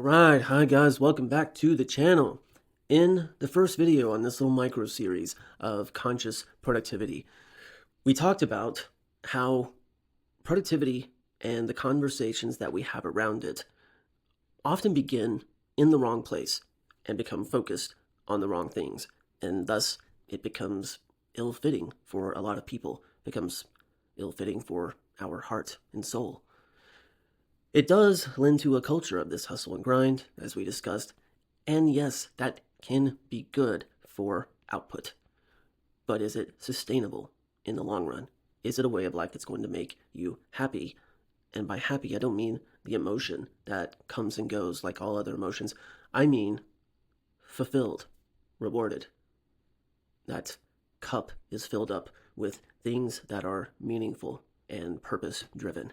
Alright, hi guys, welcome back to the channel. In the first video on this little micro series of conscious productivity, we talked about how productivity and the conversations that we have around it often begin in the wrong place and become focused on the wrong things, and thus it becomes ill-fitting for a lot of people, becomes ill-fitting for our heart and soul. It does lend to a culture of this hustle and grind, as we discussed, and yes, that can be good for output. But is it sustainable in the long run? Is it a way of life that's going to make you happy? And by happy, I don't mean the emotion that comes and goes like all other emotions. I mean fulfilled, rewarded. That cup is filled up with things that are meaningful and purpose-driven.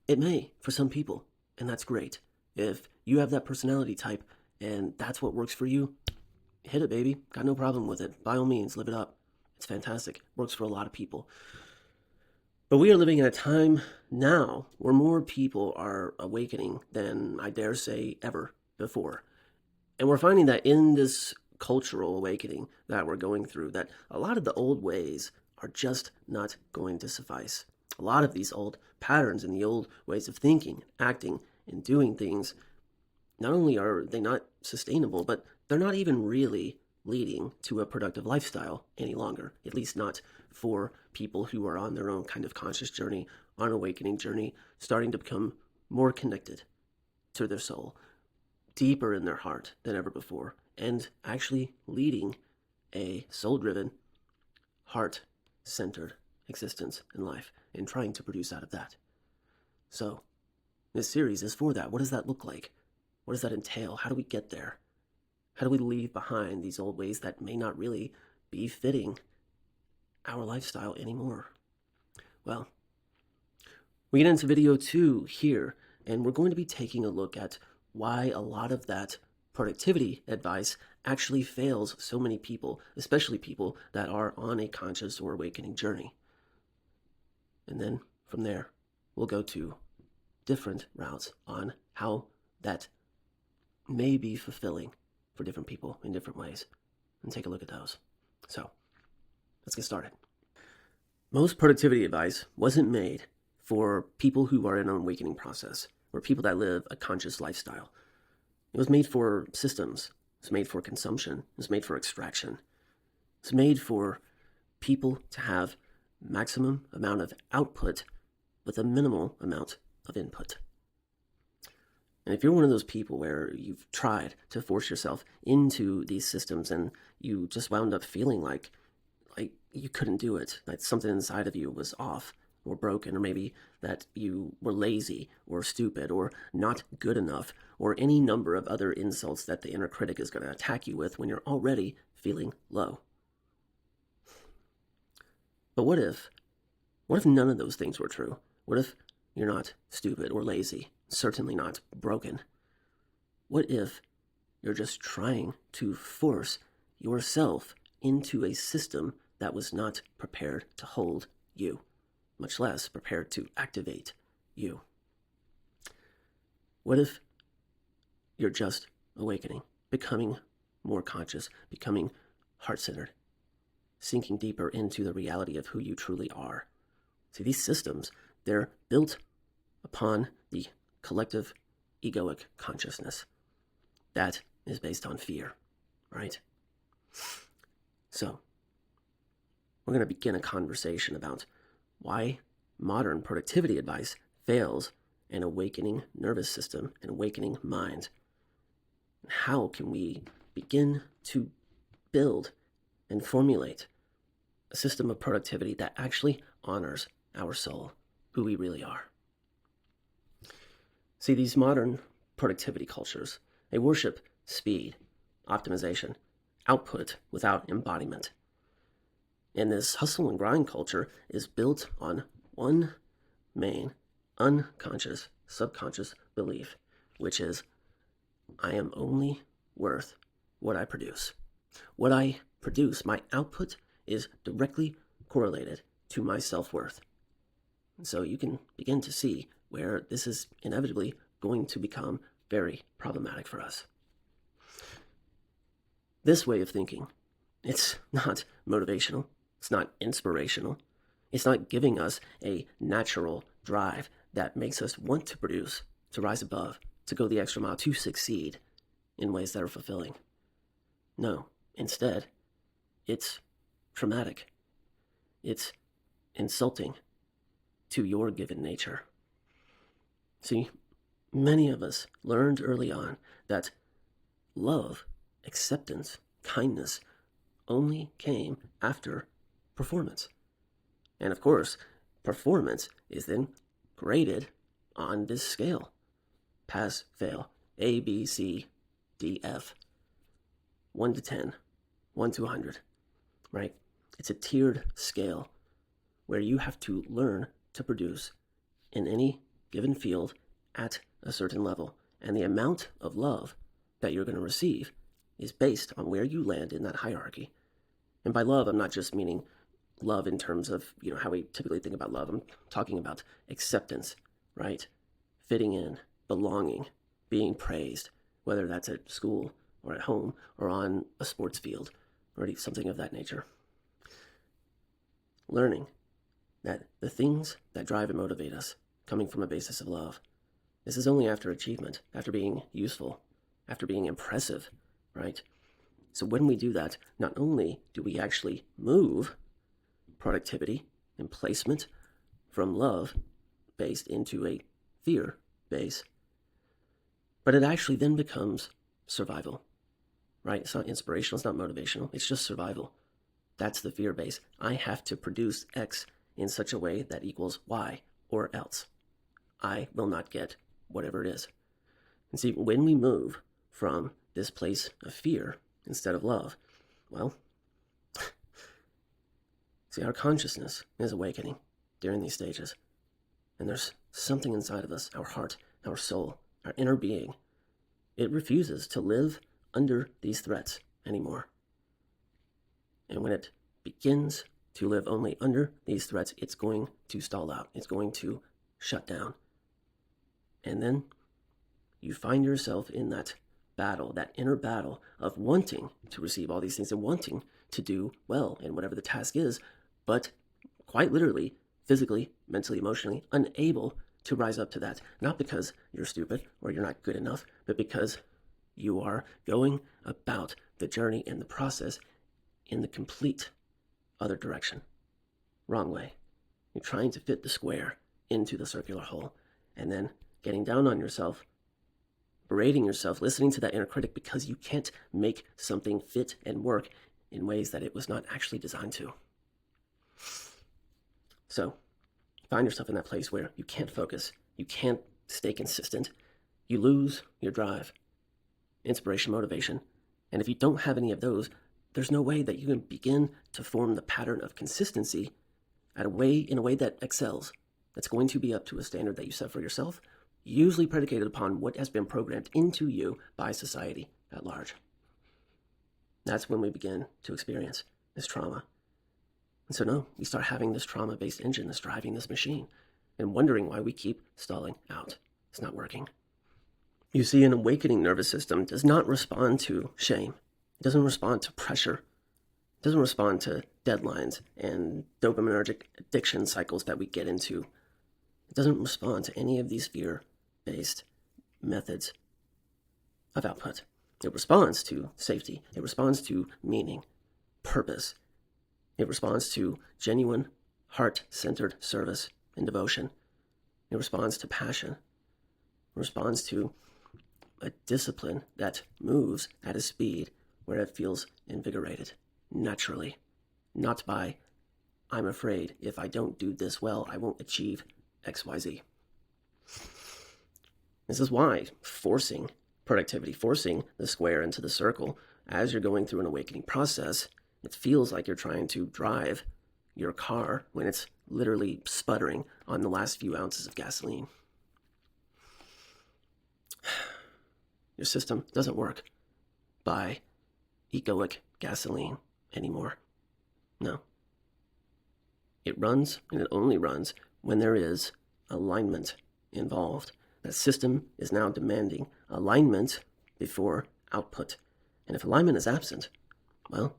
It may for some people, and that's great. If you have that personality type and that's what works for you, hit it, baby. Got no problem with it. By all means, live it up. It's fantastic. Works for a lot of people. But we are living in a time now where more people are awakening than I dare say ever before. And we're finding that in this cultural awakening that we're going through, that a lot of the old ways are just not going to suffice. A lot of these old patterns and the old ways of thinking, acting, and doing things, not only are they not sustainable, but they're not even really leading to a productive lifestyle any longer, at least not for people who are on their own kind of conscious journey, on an awakening journey, starting to become more connected to their soul, deeper in their heart than ever before, and actually leading a soul-driven, heart-centered existence in life and trying to produce out of that. So this series is for that. What does that look like? What does that entail? How do we get there? How do we leave behind these old ways that may not really be fitting our lifestyle anymore? Well, we get into video 2 here, and we're going to be taking a look at why a lot of that productivity advice actually fails so many people, especially people that are on a conscious or awakening journey. And then from there, we'll go to different routes on how that may be fulfilling for different people in different ways, and take a look at those. So let's get started. Most productivity advice wasn't made for people who are in an awakening process or people that live a conscious lifestyle. It was made for systems. It was made for consumption. It was made for extraction. It's made for people to have maximum amount of output with a minimal amount of input. And if you're one of those people where you've tried to force yourself into these systems and you just wound up feeling like you couldn't do it, like something inside of you was off or broken, or maybe that you were lazy or stupid or not good enough, or any number of other insults that the inner critic is going to attack you with when you're already feeling low. But what if none of those things were true? What if you're not stupid or lazy, certainly not broken? What if you're just trying to force yourself into a system that was not prepared to hold you, much less prepared to activate you? What if you're just awakening, becoming more conscious, becoming heart-centered, sinking deeper into the reality of who you truly are? See, these systems, they're built upon the collective egoic consciousness that is based on fear, right? So, we're going to begin a conversation about why modern productivity advice fails an awakening nervous system, an awakening mind. How can we begin to build and formulate a system of productivity that actually honors our soul, who we really are? See, these modern productivity cultures, they worship speed, optimization, output without embodiment. And this hustle and grind culture is built on one main unconscious, subconscious belief, which is, I am only worth what I produce. What I produce, my output, is directly correlated to my self-worth. And so you can begin to see where this is inevitably going to become very problematic for us. This way of thinking, it's not motivational, it's not inspirational, it's not giving us a natural drive that makes us want to produce, to rise above, to go the extra mile, to succeed in ways that are fulfilling. No, instead, it's traumatic. It's insulting to your given nature. See, many of us learned early on that love, acceptance, kindness only came after performance. And of course, performance is then graded on this scale. Pass, fail, A, B, C, D, F. 1 to 10, 1 to 100, right? It's a tiered scale where you have to learn to produce in any given field at a certain level. And the amount of love that you're going to receive is based on where you land in that hierarchy. And by love, I'm not just meaning love in terms of, how we typically think about love. I'm talking about acceptance, right? Fitting in, belonging, being praised, whether that's at school or at home or on a sports field or something of that nature. Learning that the things that drive and motivate us coming from a basis of love. This is only after achievement, after being useful, after being impressive, right? So when we do that, not only do we actually move productivity and placement from love-based into a fear base, but it actually then becomes survival, right? It's not inspirational, it's not motivational, it's just survival. That's the fear base. I have to produce X in such a way that equals Y, or else I will not get whatever it is. And see, when we move from this place of fear instead of love, well, see, our consciousness is awakening during these stages. And there's something inside of us, our heart, our soul, our inner being. It refuses to live under these threats anymore. And when it begins to live only under these threats, it's going to stall out. It's going to shut down. And then you find yourself in that battle, that inner battle of wanting to receive all these things and wanting to do well in whatever the task is, but quite literally, physically, mentally, emotionally, unable to rise up to that. Not because you're stupid or you're not good enough, but because you are going about the journey and the process in the complete other direction. Wrong way. You're trying to fit the square into the circular hole and then getting down on yourself, berating yourself, listening to that inner critic because you can't make something fit and work in ways that it was not actually designed to. So, find yourself in that place where you can't focus, you can't stay consistent, you lose your drive, inspiration, motivation, and if you don't have any of those, there's no way that you can begin to form the pattern of consistency in a way that excels, that's going to be up to a standard that you set for yourself, usually predicated upon what has been programmed into you by society at large. That's when we begin to experience this trauma. And so no, we start having this trauma-based engine that's driving this machine and wondering why we keep stalling out. It's not working. You see, an awakening nervous system does not respond to shame. It doesn't respond to pressure. It doesn't respond to deadlines and dopaminergic addiction cycles that we get into. It doesn't respond to any of these fear-based methods of output. It responds to safety. It responds to meaning, purpose. It responds to genuine, heart-centered service and devotion. It responds to passion. It responds to a discipline that moves at a speed where it feels invigorated, naturally, not by, I'm afraid if I don't do this well, I won't achieve XYZ. This is why forcing productivity, forcing the square into the circle as you're going through an awakening process, it feels like you're trying to drive your car when it's literally sputtering on the last few ounces of gasoline. Your system doesn't work by egoic gasoline anymore. No. It runs, and it only runs when there is alignment involved. That system is now demanding alignment before output. And if alignment is absent, well,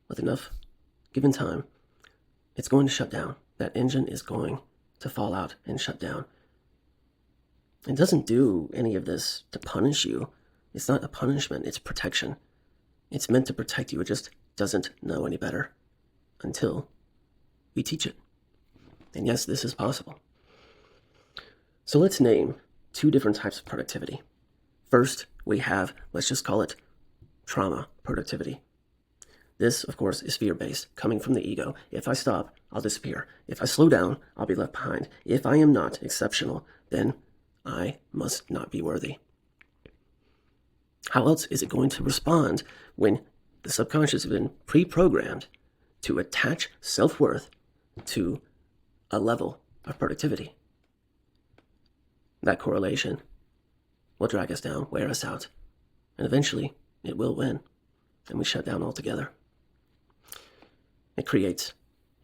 with enough given time, it's going to shut down. That engine is going to fall out and shut down. It doesn't do any of this to punish you. It's not a punishment, it's protection. It's meant to protect you. It just doesn't know any better until we teach it. And yes, this is possible. So let's name two different types of productivity. First, we have, let's just call it trauma productivity. This, of course, is fear-based, coming from the ego. If I stop, I'll disappear. If I slow down, I'll be left behind. If I am not exceptional, then I must not be worthy. How else is it going to respond when the subconscious has been pre-programmed to attach self-worth to a level of productivity? That correlation will drag us down, wear us out, and eventually it will win, and we shut down altogether. It creates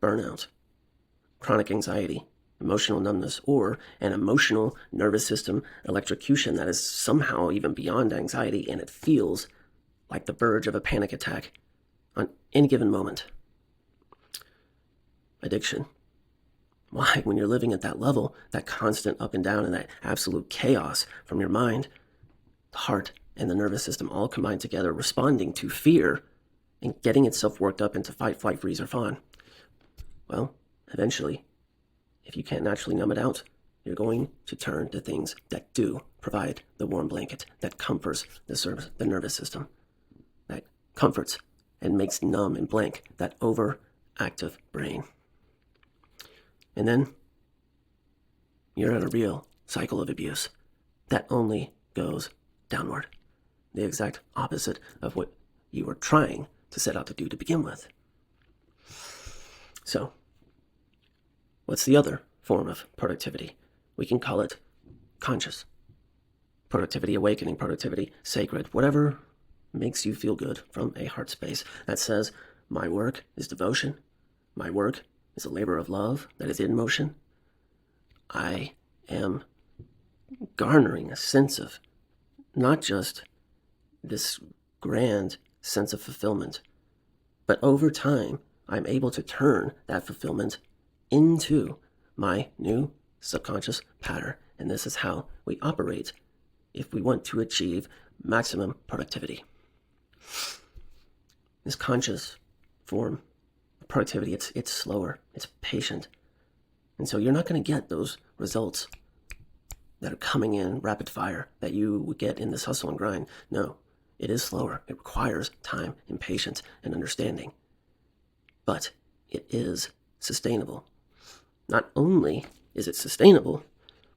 burnout, chronic anxiety, emotional numbness, or an emotional nervous system electrocution that is somehow even beyond anxiety, and it feels like the verge of a panic attack on any given moment. Addiction. Why? When you're living at that level, that constant up and down and that absolute chaos from your mind, the heart and the nervous system all combined together, responding to fear and getting itself worked up into fight, flight, freeze, or fawn. Well, eventually, if you can't naturally numb it out, you're going to turn to things that do provide the warm blanket that comforts the nervous system, that comforts and makes numb and blank that overactive brain. And then you're in a real cycle of abuse that only goes downward, the exact opposite of what you were trying to set out to do to begin with. So, what's the other form of productivity? We can call it conscious productivity, awakening productivity, sacred, whatever makes you feel good from a heart space that says, my work is devotion, my work is a labor of love that is in motion. I am garnering a sense of not just this grand sense of fulfillment, but over time, I'm able to turn that fulfillment into my new subconscious pattern. And this is how we operate if we want to achieve maximum productivity. This conscious form of productivity, it's slower, it's patient. And so you're not going to get those results that are coming in rapid fire that you would get in this hustle and grind. No, it is slower. It requires time and patience and understanding. But it is sustainable. Not only is it sustainable,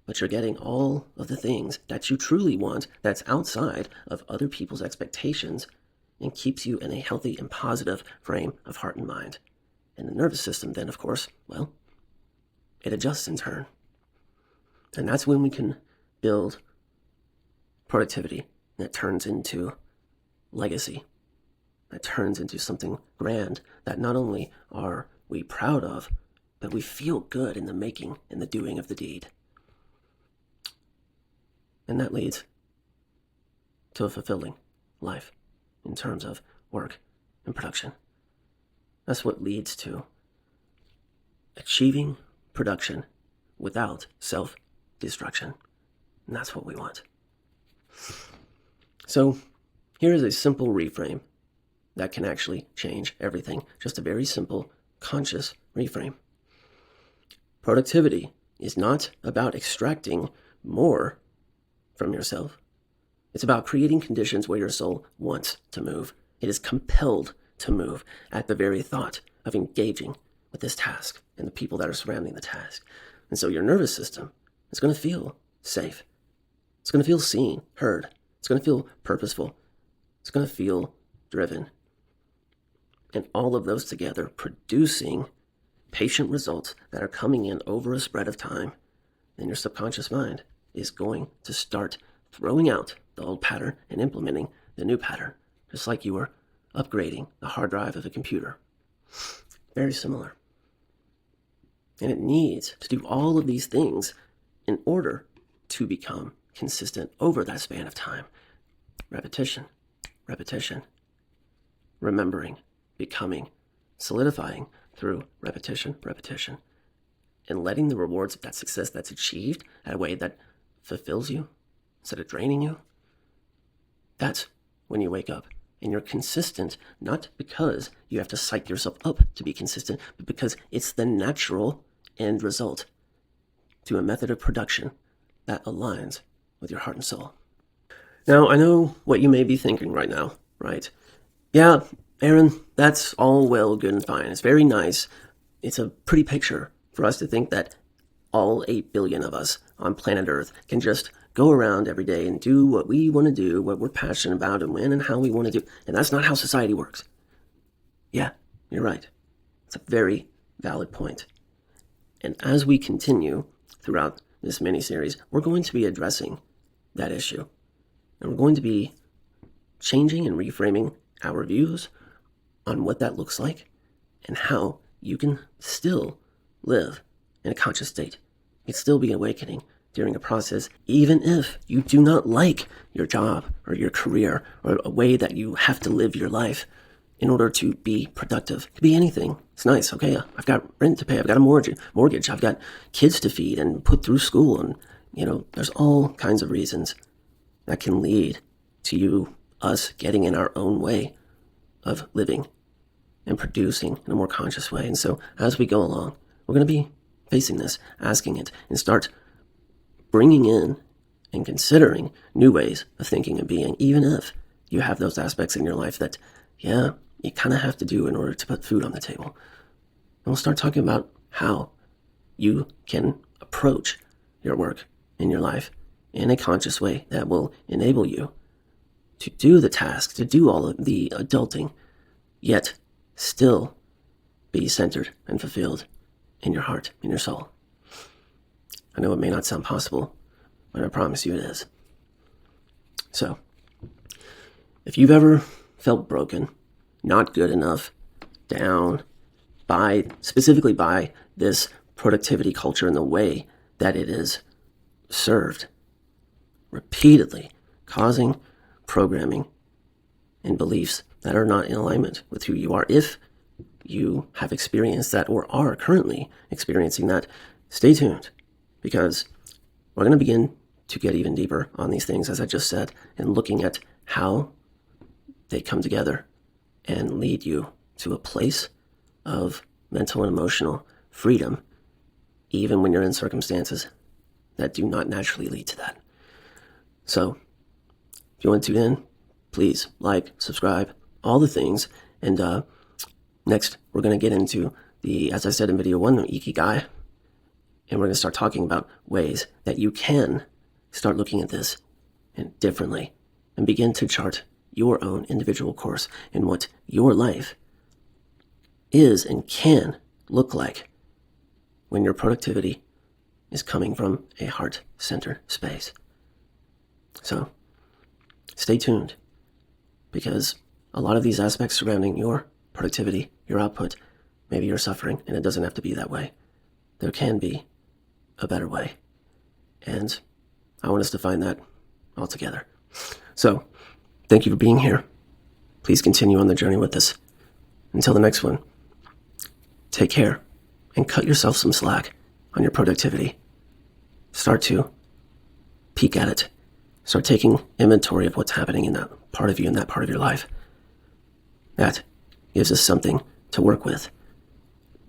but you're getting all of the things that you truly want that's outside of other people's expectations and keeps you in a healthy and positive frame of heart and mind. And the nervous system then, of course, well, it adjusts in turn. And that's when we can build productivity that turns into legacy, that turns into something grand that not only are we proud of, but we feel good in the making and the doing of the deed. And that leads to a fulfilling life in terms of work and production. That's what leads to achieving production without self-destruction. And that's what we want. So here is a simple reframe that can actually change everything. Just a very simple, conscious reframe. Productivity is not about extracting more from yourself. It's about creating conditions where your soul wants to move. It is compelled to move at the very thought of engaging with this task and the people that are surrounding the task. And so your nervous system is going to feel safe. It's going to feel seen, heard. It's going to feel purposeful. It's going to feel driven. And all of those together producing patient results that are coming in over a spread of time. And your subconscious mind is going to start throwing out the old pattern and implementing the new pattern, just like you were upgrading the hard drive of a computer. Very similar. And it needs to do all of these things in order to become consistent over that span of time. Repetition, repetition, remembering, becoming, solidifying through repetition, repetition, and letting the rewards of that success that's achieved in a way that fulfills you instead of draining you. That's when you wake up and you're consistent, not because you have to psych yourself up to be consistent, but because it's the natural end result to a method of production that aligns with your heart and soul. Now, I know what you may be thinking right now, right? Yeah, Aaron, that's all well, good, and fine. It's very nice. It's a pretty picture for us to think that all 8 billion of us on planet Earth can just go around every day and do what we want to do, what we're passionate about, and when and how we want to do. And that's not how society works. Yeah, you're right. It's a very valid point. And as we continue throughout this mini-series, we're going to be addressing that issue. And we're going to be changing and reframing our views on what that looks like and how you can still live in a conscious state. You can still be awakening during a process, even if you do not like your job or your career or a way that you have to live your life in order to be productive. It could be anything. It's nice. Okay, I've got rent to pay. I've got a mortgage. I've got kids to feed and put through school. And, there's all kinds of reasons that can lead to us getting in our own way of living and producing in a more conscious way. And so as we go along, we're going to be facing this, asking it, and start bringing in and considering new ways of thinking and being, even if you have those aspects in your life that, you kind of have to do in order to put food on the table. And we'll start talking about how you can approach your work in your life in a conscious way that will enable you to do the task, to do all of the adulting, yet still be centered and fulfilled in your heart, in your soul. I know it may not sound possible, but I promise you it is. So, if you've ever felt broken, not good enough, down, specifically by this productivity culture and the way that it is served, repeatedly causing programming and beliefs that are not in alignment with who you are, if you have experienced that or are currently experiencing that, stay tuned, because we're going to begin to get even deeper on these things, as I just said, and looking at how they come together and lead you to a place of mental and emotional freedom, even when you're in circumstances that do not naturally lead to that. So, if you want to tune in, please like, subscribe, all the things. And next, we're going to get into as I said in video 1, the Ikigai. And we're going to start talking about ways that you can start looking at this differently and begin to chart your own individual course in what your life is and can look like when your productivity is coming from a heart-centered space. So, stay tuned, because a lot of these aspects surrounding your productivity, your output, maybe you're suffering, and it doesn't have to be that way. There can be a better way. And I want us to find that all together. So, thank you for being here. Please continue on the journey with us. Until the next one, take care and cut yourself some slack on your productivity. Start to peek at it. Start taking inventory of what's happening in that part of you, in that part of your life. That gives us something to work with.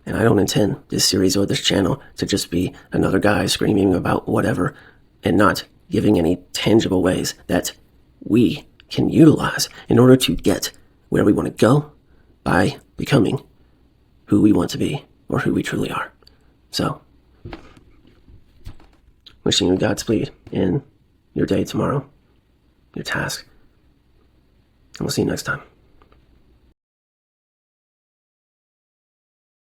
And I don't intend this series or this channel to just be another guy screaming about whatever and not giving any tangible ways that we can utilize in order to get where we want to go by becoming who we want to be or who we truly are. So, wishing you Godspeed in your day tomorrow, your task, and we'll see you next time.